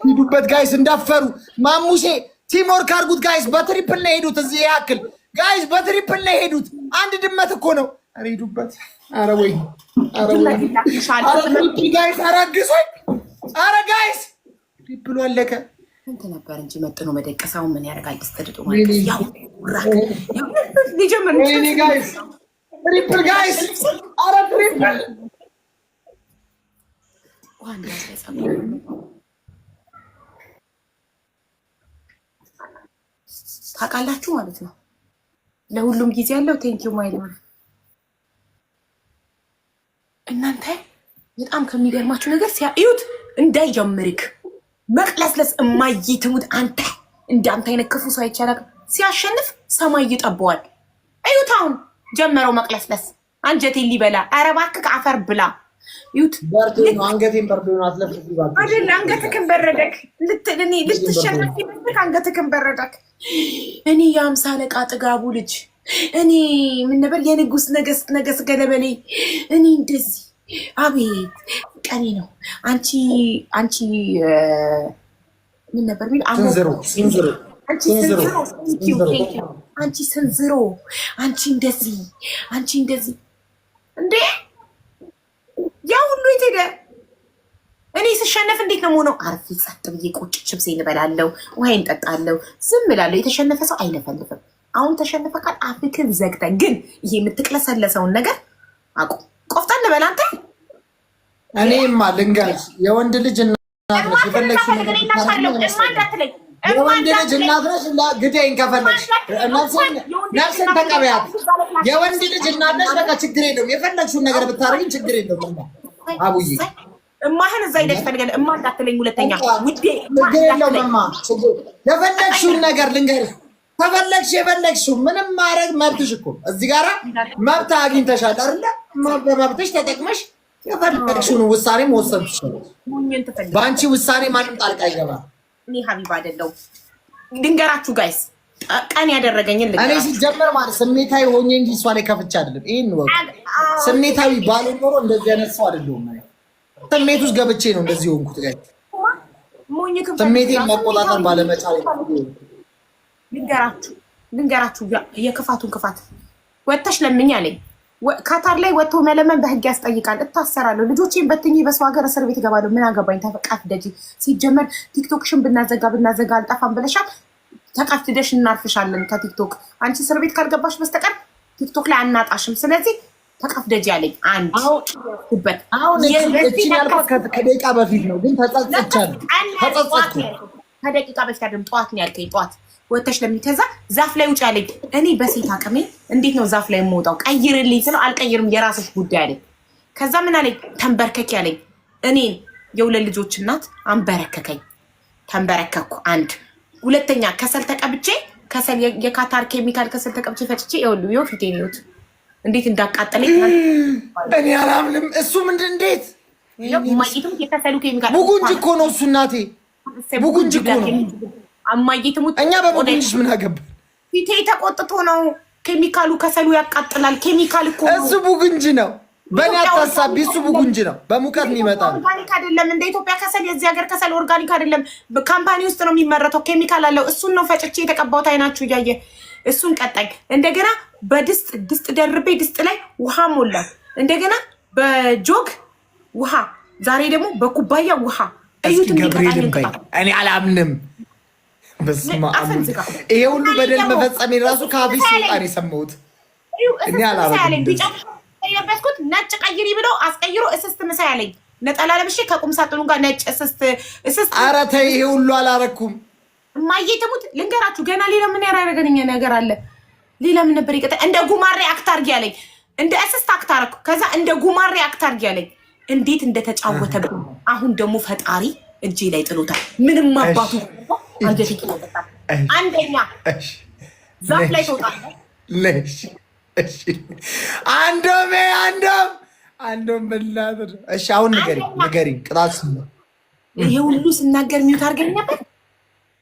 ሂዱበት ጋይስ እንዳፈሩ። ማሙሼ ቲምወርክ አድርጉት ጋይስ። በትሪፕል ነው ሄዱት። እዚህ ያክል ጋይስ በትሪፕል ነው ሄዱት። አንድ ድመት እኮ ነው። ኧረ ሂዱበት። ኧረ ወይ ትሪፕል ጋይስ አራግሶኝ። ኧረ ጋይስ ትሪፕሉ አለቀ። እንት ነበር እንጂ መጥኖ መደቀሳው ምን ያደርጋል? ተስተድጦ ማለት ያው ራክ ሊጀምር ወይኔ ጋይስ ትሪፕል ጋይስ። ኧረ ትሪፕል ዋንዳ ታውቃላችሁ ማለት ነው። ለሁሉም ጊዜ ያለው ቴንኪው ማይል እናንተ በጣም ከሚገርማችሁ ነገር ሲያዩት እንዳይጀምርክ መቅለስለስ እማይትሙት አንተ እንዳንተ አይነት ክፉ ሰው አይቻላል። ሲያሸንፍ ሰማይ ይጠበዋል። እዩት አሁን ጀመረው መቅለስለስ። አንጀቴን ሊበላ። ኧረ እባክህ አፈር ብላ። እዩት በርዶኝ አንገቴን በርዶኝ አትለፍልኝ እባክህ። አይደል አንገትህን በረደክ። ልትሸነፍ ይመስልክ አንገትህን በረደክ። እኔ የ50 አለቃ ጥጋቡ ልጅ እኔ ምን ነበር የንጉስ ነገስ ገለበሌ እኔ እንደዚህ አቤት ቀኔ ነው። አንቺ ምን ነበር ሚል ስንዝሮ አንቺ ስንዝሮ አንቺ እንደዚህ እንዴ ያ ሁሉ የት ሄደ? እኔ ስሸነፍ እንዴት ነው የምሆነው? አርፌ ጸጥ ብዬ ቁጭ ችብሴን እበላለሁ፣ ውሃዬን እጠጣለሁ፣ ዝም እላለሁ። የተሸነፈ ሰው አይለፈልፍም። አሁን ተሸነፈ ቃል አፍክን ዘግተህ ግን ይሄ የምትቅለሰለሰውን ነገር አቁም። ቆፍጠን በል አንተ። እኔማ ልንገርሽ የወንድ ልጅ እናት ነሽ። የፈለግሽው ነገር የወንድ ልጅ እናት ነሽ። ግደኝ ከፈለግሽ ነፍስን ተቀበያት። የወንድ ልጅ እናት ነሽ። በቃ ችግር የለውም። የፈለግሽውን ነገር ብታረግኝ ችግር የለውም። አቡዬ እማህን እዛ ሄደሽ ፈልገን እማ እንዳትለኝ ሁለተኛ ውዴ። ችግር የለውም እማ። የፈለግሽውን ነገር ልንገርሽ። ከፈለግሽ የፈለግሽው ምንም ማድረግ መብትሽ እኮ እዚህ ጋር መብት አግኝተሻል አይደለ? በመብትሽ ተጠቅመሽ የፈለግሽውን ውሳኔ መወሰን ትችላለሽ። በአንቺ ውሳኔ ማንም ጣልቃ ይገባል። እኔ ሀቢባ አይደለሁም። ድንገራችሁ ጋይስ ቀን ያደረገኝን እኔ ሲጀመር ማለት ስሜታዊ ሆኜ እንጂ እሷ ላይ ከፍቼ አይደለም። ይሄን ወቅ ስሜታዊ ባልሆን ኖሮ እንደዚህ አይነት ሰው አይደለሁም። ስሜት ውስጥ ገብቼ ነው እንደዚህ ሆንኩት። ጋር ስሜቴን መቆጣጠር ባለመቻል ልንገራችሁ የክፋቱን ክፋት ወጥተሽ ለምኝ አለኝ። ካታር ላይ ወጥቶ መለመን በህግ ያስጠይቃል። እታሰራለሁ። ልጆቼን በትኜ በሰው ሀገር እስር ቤት እገባለሁ። ምን አገባኝ? ተፈቃት ደጂ ሲጀመር ቲክቶክሽን ብናዘጋ አልጠፋም ብለሻል። ተቀፍድደሽ እናርፍሻለን ከቲክቶክ። አንቺ እስር ቤት ካልገባሽ በስተቀር ቲክቶክ ላይ አናጣሽም። ስለዚህ ተቀፍደጂ አለኝ። አንድ በት አሁን እቺን ያልኳት ከደቂቃ በፊት ነው፣ ግን ተጸጽቻለሁ። ከደቂቃ በፊት አይደለም ጠዋት ነው ያልከኝ። ጠዋት ወተሽ ለሚከዛ ዛፍ ላይ ውጭ አለኝ። እኔ በሴት አቅሜ እንዴት ነው ዛፍ ላይ የምወጣው? ቀይርልኝ ስለው አልቀይርም የራስሽ ጉዳይ አለኝ። ከዛ ምን አለኝ? ተንበርከኪ አለኝ። እኔን የሁለት ልጆች እናት አንበረከከኝ። ተንበረከኩ። አንድ ሁለተኛ ከሰል ተቀብቼ ከሰል የካታር ኬሚካል ከሰል ተቀብቼ ፈጭቼ ይኸውልህ ፊቴን ይኸውት እንዴት እንዳቃጠለኝ እኔ አላምንም። እሱ ምንድን እንዴት ማይቱም የከሰሉ ኬሚካል ቡጉንጅ እኮ ነው እሱ። እናቴ ቡጉንጅ እኮ ነው። አማይቱም እኛ በቡጉንጅ ምን አገባን? ፊቴ ተቆጥቶ ነው ኬሚካሉ። ከሰሉ ያቃጥላል። ኬሚካል እኮ ነው እሱ ቡጉንጅ ነው። በእኔ አታሳቢ። እሱ ቡጉንጅ ነው፣ በሙቀት የሚመጣ ነው። ኦርጋኒክ አይደለም እንደ ኢትዮጵያ ከሰል። የዚህ ሀገር ከሰል ኦርጋኒክ አይደለም። ካምፓኒ ውስጥ ነው የሚመረተው፣ ኬሚካል አለው። እሱን ነው ፈጭቼ የተቀባሁት። አይናችሁ እያየ እሱን ቀጣኝ። እንደገና ድስት ደርቤ ድስት ላይ ውሃ ሞላ። እንደገና በጆግ ውሃ፣ ዛሬ ደግሞ በኩባያ ውሃ። እዩት። እኔ አላምንም። ይሄ ሁሉ በደል መፈጸሜ ራሱ ከአፌ ሲወጣ ነው የሰማሁት። እኔ አላረግም። የለበስኩት ነጭ ቀይሪ ብሎ አስቀይሮ እስስት ምሳ ያለኝ ነጠላ ለብሼ ከቁም ሳጥኑ ጋር ነጭ እስስት። ኧረ ተይ፣ ይሄ ሁሉ አላረኩም። እማዬ ትሙት ልንገራችሁ፣ ገና ሌላ ምን ያደረገኝ ነገር አለ? ሌላ ምን ነበር ይቀጣ? እንደ ጉማሬ አክት አድርጊ ያለኝ፣ እንደ እስስት አክት አደረኩ። ከዛ እንደ ጉማሬ አክት አድርጊ ያለኝ፣ እንዴት እንደተጫወተብኝ። አሁን ደግሞ ፈጣሪ እጄ ላይ ጥሎታል። ምንም አባቱ አንጀት ይቀጣል። አንደኛ ዛፍ ላይ ተውጣለህ። አንዶም በላተ። እሺ አሁን ንገሪኝ ቅጣት። ይሄ ሁሉ ስናገር ሚውት አድርገኝ ነበር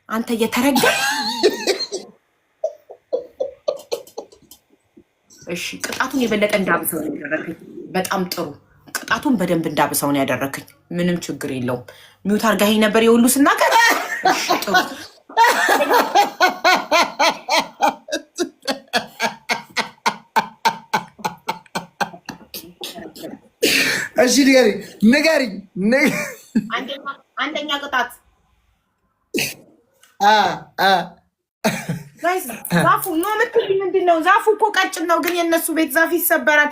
አንተ እየተረገም። እሺ ቅጣቱን የበለጠ እንዳብሰው ነው ያደረከኝ። በጣም ጥሩ ቅጣቱን በደንብ እንዳብሰው ነው ያደረከኝ። ምንም ችግር የለውም። ሚውት አድርገኝ ነበር የሁሉ ስናገር። ጥሩ እሺ ንገሪኝ። አንደኛ ቅጣት ዛፉ ነው የምትልኝ። ምንድን ነው ዛፉ? እኮ ቀጭን ነው፣ ግን የእነሱ ቤት ዛፍ ይሰበራል።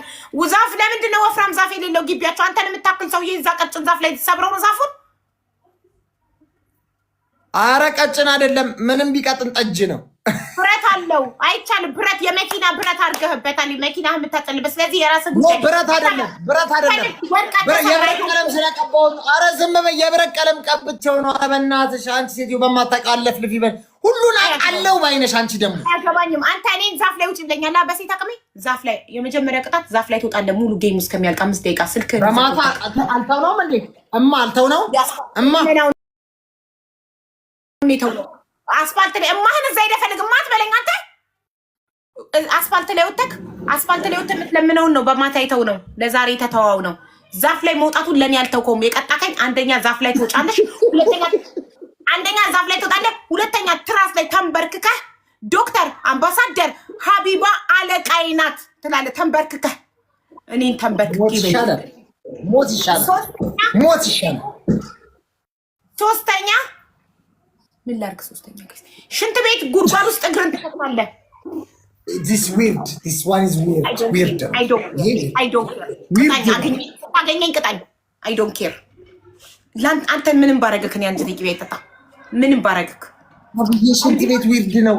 ዛፍ ለምንድን ነው ወፍራም ዛፍ የሌለው ግቢያቸው? አንተን የምታክል ሰውዬ እዛ ቀጭን ዛፍ ላይ ተሰብረው ነው ዛፉን? አረ ቀጭን አይደለም፣ ምንም ቢቀጥን ጠጅ ነው። ብረት አለው። አይቻልም። ብረት የመኪና ብረት አድርገህበታል። መኪና የምታጠልበት። ስለዚህ የራስ ጉዳይ። ብረት አይደለም። የብረት ቀለም ስለቀባሁት። አረ ዝም በይ። የብረት ቀለም ቀብቼው ነው። አረ በእናትሽ አንቺ ሴትዮ በማታውቃለፍ ልፊ በል። ሁሉን አለው ባይነሽ። አንቺ ደግሞ አያገባኝም። አንተ እኔን ዛፍ ላይ ውጭ ብለኛል። በሴት አቅሜ ዛፍ ላይ የመጀመሪያ ቅጣት ዛፍ ላይ ትወጣለህ። ሙሉ ጌም እስከሚያልቅ 5 ደቂቃ ስልክ በማታ አልተው ነው እንዴ? አልተው ነው አስፋልት ላይ እማህን እዛ ሄደህ ፈልግ። እማት በለኝ አንተ። አስፋልት ላይ ወተክ የምትለምነውን ነው በማታ የተው ነው። ለዛሬ ተተዋው ነው። ዛፍ ላይ መውጣቱን ለኔ ያልተውከውም። የቀጣከኝ አንደኛ ዛፍ ላይ ትወጫለሽ፣ አንደኛ ዛፍ ላይ ትወጣለህ፣ ሁለተኛ ትራስ ላይ ተንበርክከህ ዶክተር አምባሳደር ሀቢባ አለቃዬ ናት ትላለህ። ተንበርክከህ እኔን ተንበርክከህ ሞት ይሻላል። ሶስተኛ ምን ላድርግ? ሶስተኛ ሽንት ቤት ጉድጓድ ውስጥ እግርን ትከታለህ። አገኘኝ ቅጣኝ። አይ ዶንት ኬር። አንተን ምንም ባረግክ እኔ አንተ ጥቂት አይጠጣ ምንም ባረግክ። ሽንት ቤት ዊርድ ነው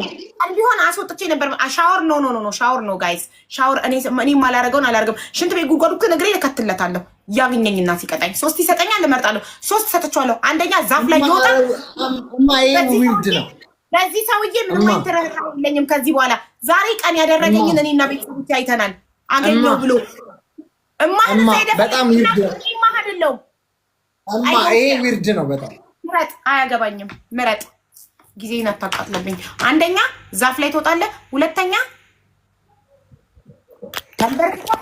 ቢሆን አስወጥቼ ነበር። ሻወር ኖ ሻወር ነው ጋይስ። ሻወር እኔ ማላረገውን አላረገም። ሽንት ቤት ጉድጓዱ ግን እግሬ እከትለታለሁ። ያገኘኝና ሲቀጣኝ 3 ይሰጠኛል፣ እመርጣለሁ። 3 ሰጥቻለሁ። አንደኛ ዛፍ ላይ ይወጣ። ዊርድ ነው። ለዚህ ሰውዬ ምንም አይተረራ የለኝም ከዚህ በኋላ። ዛሬ ቀን ያደረገኝን እኔና ቤተሰቦቼ አይተናል። አገኘው ብሎ በጣም ዊርድ ነው። አይደለም ይሄ ዊርድ ነው በጣም። ምረጥ። አያገባኝም። ምረጥ። ጊዜን አታቃጥለብኝ። አንደኛ ዛፍ ላይ ትወጣለህ። ሁለተኛ ተንበርክከህ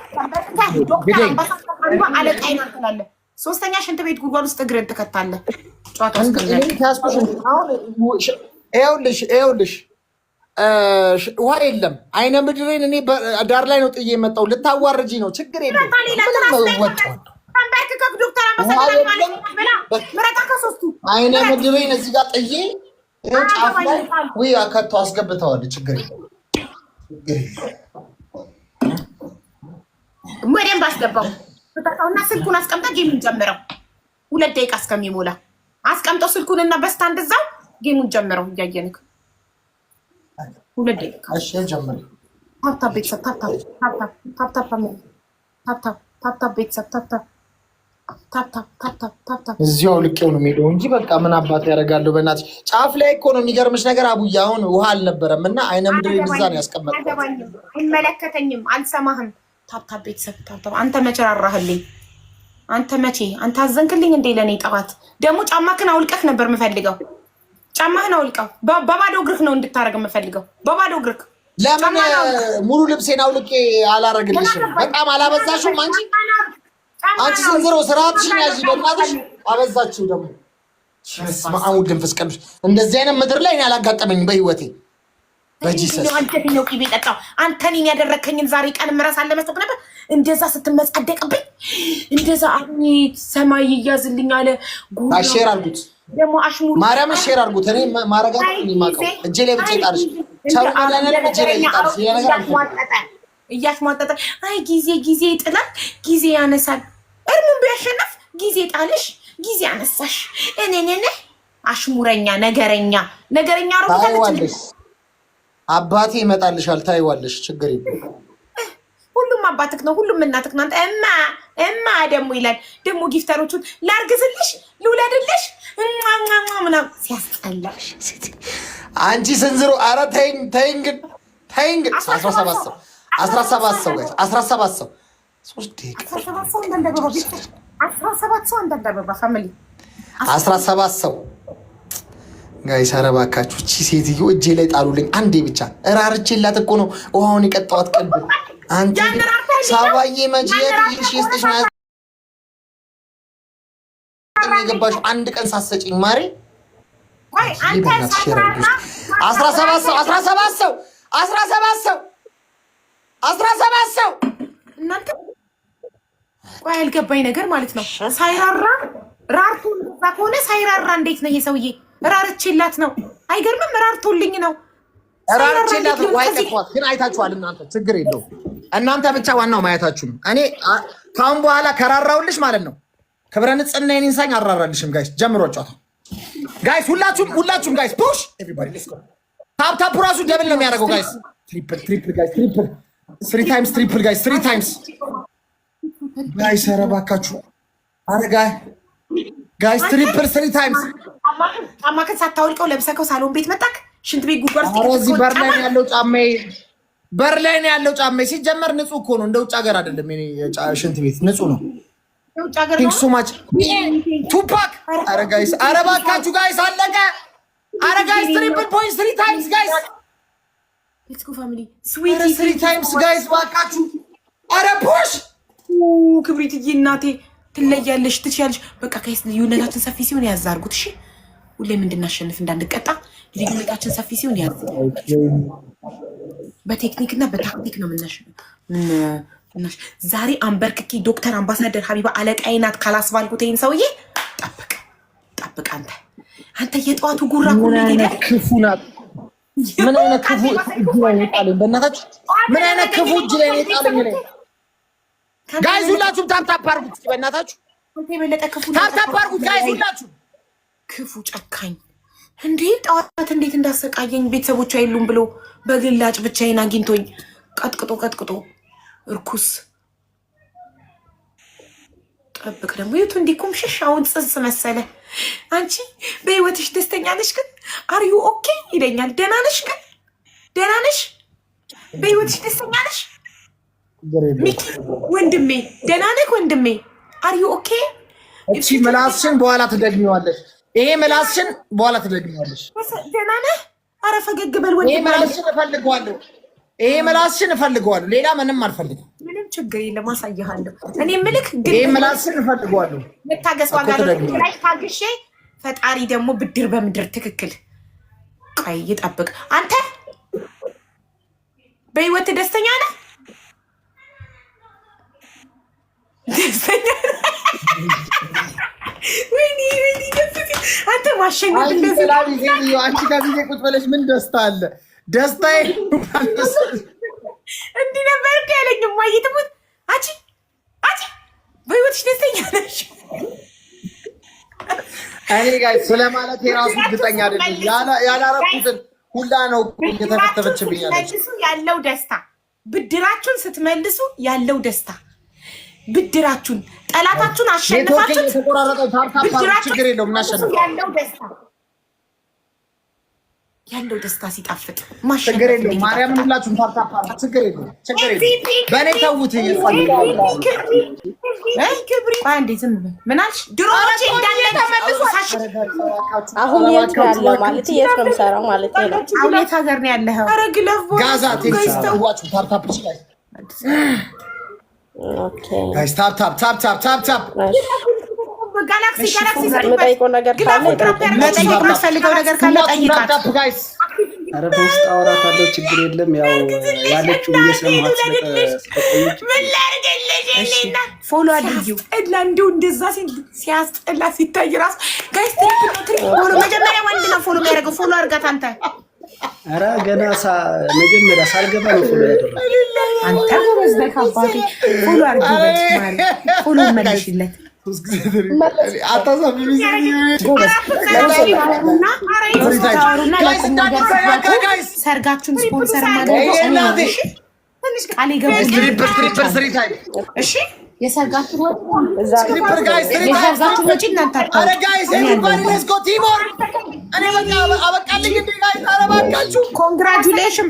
ዶክተር አምባሳደር አለቃዬ ናት ትላለህ። ሶስተኛ ሽንት ቤት ጉድጓድ ውስጥ እግርን ትከታለህ። ጨዋታ ይኸውልሽ ውሃ የለም። አይነ ምድሬን እኔ ዳር ላይ ነው ጥዬ የመጣው። ልታዋርጂ ነው። ችግር የለም። አይነ ምድሬን እዚህ ጋር ጥዬ ጫፍ ላይ ወይ አካቶ አስገብተዋል። ችግር የለም። በደንብ አስገባው እና ስልኩን አስቀምጠ ጌሙን ጀምረው። 2 ደቂቃ እስከሚሞላ አስቀምጠው ስልኩንና በስታንድ እዛው ጌሙን ጀምረው። እያየንክ 2 ደቂቃ እሺ። ጀምር። ታፕታፕ ቤተሰብ ታፕታፕ ቤተሰብ ታፕታፕ እዚያው ልቄው ነው የምሄደው እንጂ በቃ ምን አባት ያደርጋለሁ። በእናትሽ ጫፍ ላይ እኮ ነው የሚገርምሽ ነገር አቡዬ። አሁን ውሃ አልነበረም እና አይነ ምድር ይብዛ ነው ያስቀመጥኩት። አይመለከተኝም። አልሰማህም። ታፕታፕ ቤተሰብ ታፕታፕ። አንተ መቼ ራራህልኝ? አንተ አዘንክልኝ እንዴ? ለእኔ ጠዋት ደግሞ ጫማክን አውልቀህ ነበር የምፈልገው። ጫማህን አውልቀው። በባዶ እግርህ ነው እንድታረግ የምፈልገው። በባዶ እግርህ ለምን ሙሉ ልብሴን አውልቄ አላረግልሽም? በጣም አላበዛሽም አንቺ? አንቺ ስንዝሮ ስርዓትሽን ያዥ በእናትሽ። አበዛችው ደግሞ። በስመ አብ ወወልድ ወመንፈስ ቅዱስ። እንደዚህ አይነት ምድር ላይ እኔ አላጋጠመኝም በህይወቴ። በጂሰስ አንተኛው ቂቤ ጠጣው። አንተን ያደረከኝን ዛሬ ቀን ምራስ አለ መስጠት ነበር። እንደዛ ስትመጻደቅብኝ እንደዛ አሁን ሰማይ ይያዝልኝ አለ። ጉድ ሼር አድርጉት ደግሞ አሽሙር ማርያም ሼር አድርጉት። እኔ ማረጋት ማቀው እጄ ላይ ብቻ ይጣልሽ ቻው ማዳነ እጄ ላይ ይጣልሽ። ይሄ ነገር እያሽሟጠጠ አይ ጊዜ ይጥላል፣ ጊዜ ያነሳል። እርሙን ቢያሸነፍ ጊዜ ጣልሽ፣ ጊዜ ያነሳሽ። እኔ አሽሙረኛ ነገረኛ ታይዋለሽ። አባቴ ይመጣልሻል፣ ታይዋለሽ። ችግር የለም። ሁሉም አባትክ ነው፣ ሁሉም እናትክ ነው። እማ ደግሞ ይላል ደግሞ ጊፍተሮቹን ላርግዝልሽ፣ ልውለድልሽ ምናምን ሲያስጠላሽ አንቺ ስንዝሮ። ኧረ ተይኝ ግን 17 ሰው 17 ሰው 3 ደቂቃ 17 ሰው ጋይስ። ኧረ እባካችሁ እቺ ሴትዮ እጄ ላይ ጣሉልኝ አንዴ ብቻ። እራርቼላት እኮ ነው ውሃውን የቀጣዋት ቀልብ። አንቺ ሳባዬ መቼት ይሽስጥሽ ነው የገባሽው? አንድ ቀን ሳትሰጪኝ ማሬ። ወይ አንተ 17 ሰው እናንተ ቆይ አልገባኝ ነገር ማለት ነው። ሳይራራ ራርቶ እንደዛ ከሆነ ሳይራራ እንዴት ነው ይሄ ሰውዬ? ራርቼላት ነው። አይገርምም? ራርቶልኝ ነው። ራርቼላት ወይ ተቋት ግን አይታችኋል እናንተ። ችግር የለውም እናንተ ብቻ ዋናው ማየታችሁ ነው። እኔ ካሁን በኋላ ከራራውልሽ ማለት ነው ክብረ ንጽህና የኔን ሳኝ አራራልሽም። ጋይስ ጀምሮ ጫታ ጋይስ፣ ሁላችሁም ጋይስ ፑሽ ኤቭሪባዲ ሌትስ ጎ። ታፕ ራሱ ደብል ነው የሚያደርገው ጋይስ። ትሪፕል ጋይስ፣ ትሪፕል 3 ታይምስ ትሪፕል ጋይስ፣ 3 ታይምስ ጋይስ። ኧረ እባካችሁ አረጋ ጋይስ፣ ትሪፕል 3 ታይምስ። ጫማህን ሳታወልቀው ለብሰከው ሳሎን ቤት መጣክ። ሽንት ቤት ጉድጓድ እዚህ በር ላይ ነው ያለው ጫማዬ፣ በር ላይ ነው ያለው ጫማዬ። ሲጀመር ንጹህ እኮ ነው፣ እንደ ውጭ ሀገር አይደለም። የኔ ሽንት ቤት ንጹህ ነው። ቲንክ ሶ ማች ቱፓክ። ኧረ ጋይስ፣ ኧረ እባካችሁ ጋይስ፣ አለቀ። ኧረ ጋይስ፣ ትሪፕል ፖይንት 3 ታይምስ ጋይስ፣ ሌትስ ጎ ፋሚሊ። ኧረ 3 ታይምስ ጋይስ እባካችሁ። ኧረ ፑሽ ክብሪትዬ እናቴ ትለያለሽ፣ ትችያለሽ። በቃ ጋይስ ልዩነታችን ሰፊ ሲሆን ያዝ አድርጉት እሺ። ሁሌም እንድናሸንፍ እንዳንቀጣ ልዩነታችን ሰፊ ሲሆን ያዝ። በቴክኒክ እና በታክቲክ ነው ዛሬ አንበርክኬ ዶክተር አምባሳደር ሀቢባ አለቃዬ ናት ካላስባልኩት ይሄን ሰውዬ ጠብቅ። አንተ የጠዋቱ ጉራ ክፉ ናት። ምን አይነት ክፉ እጅ ላይ ነው የጣለኝ? በእናታችሁ ምን አይነት ክፉ እጅ ላይ ነው የጣለኝ? ጋይዝ ሁላችሁም ታፕ አድርጉት በእናታችሁ። አንተ የበለጠ ክፉ ታፕ አድርጉት ጋይዝ ሁላችሁ። ክፉ ጨካኝ እንዴ! ጠዋት እንዴት እንዳሰቃየኝ ቤተሰቦቿ የሉም ብሎ በግላጭ ብቻዬን አግኝቶኝ ቀጥቅጦ እርኩስ። ጠብቅ ደግሞ የቱ እንዲኩምሽሽ አሁን ጽንስ መሰለ። አንቺ በህይወትሽ ደስተኛ ነሽ ግን? አርዩ ኦኬ ይለኛል። ደህና ነሽ ግን? ደህና ነሽ? በህይወትሽ ደስተኛ ነሽ? ሚኪ ወንድሜ ደህና ነህ ወንድሜ? አርዩ ኦኬ? እቺ ምላስሽን በኋላ ትደግሚዋለሽ። ይሄ ምላስሽን በኋላ ትደግሚዋለሽ። ደህና ነህ? ኧረ ፈገግ በል ወንድሜ። ይሄ ምላስሽን እፈልገዋለሁ። ይሄ ምላስሽን እፈልገዋለሁ። ሌላ ምንም አልፈልግም። ምንም ችግር የለም አሳይሃለሁ። እኔ ምልክ ግን ይሄ ምላስሽን እፈልገዋለሁ። መታገስ ዋጋ ነው። ላይ ታግሼ ፈጣሪ ደግሞ ብድር በምድር ትክክል። ቆይ ይጠብቅ። አንተ በህይወት ደስተኛ ነህ? ደስተኛ ወይኔ አንተ ማሸነፍ እንደዚህ አንቺ ከዚህ ቁጭ ብለሽ ምን ደስታ አለ? ደስታዬ እንዲህ ነበር እኮ ያለኝ። ማየትሙት አንቺ በህይወትሽ ደስተኛ ነሽ? እኔ ጋር ስለማለት የራሱ እርግጠኛ አይደለም። ያላረኩትን ሁላ ነው እየተፈተፈችብኝ ያለው ደስታ። ብድራችሁን ስትመልሱ ያለው ደስታ። ብድራችሁን ጠላታችሁን አሸንፋችሁ ችግር የለውም እናሸንፍ። ያለው ደስታ ሲጣፍጥ ችግር የለውም። ማርያም ሁላችሁም ታርታፓ ችግር የለውም። በእኔ ተውት። ክብሪ ዝም በል። ምን አልሽ? ድሮቼ እንዳለ አሁን የት ነው ያለው ማለት የት ነው የምሰራው ማለት ነው? አሁን የት ሀገር ነው ያለኸው? ኧረ ግለፍ ጋዛ ቴክሳስ ታፕ ጋይስ ታፕ ጋላክሲ የምጠይቀው ነገር ካለ መጠየቅ የምትፈልገው ነገር ካለ ጠይቃት። ኧረ በውስጥ አወራታለሁ፣ ችግር የለም። ያው ያለችው እየሰማት ምን ላድርግልሽ? ፎሎ አድርጊው እና እንዲሁ እንደዛ ሲያስጠላ ሲታይ ራሱ ጋይስ ፎሎ መጀመሪያ ወንድ ነው ፎሎ የሚያደርገው። ፎሎ አድርጋት አንተ። ኧረ ገና መጀመሪያ ሳልገባ ነው ፎሎ ያደረገው። አንተ ጎበዝ ነህ አባቴ። ፎሎ አድርጊው በማለት ፎሎ መልሽለት። ሰርጋችሁን ስፖንሰር ማድረግ ቃል የሰርጋችሁን ወጪ እናንተ ኮንግራጁሌሽን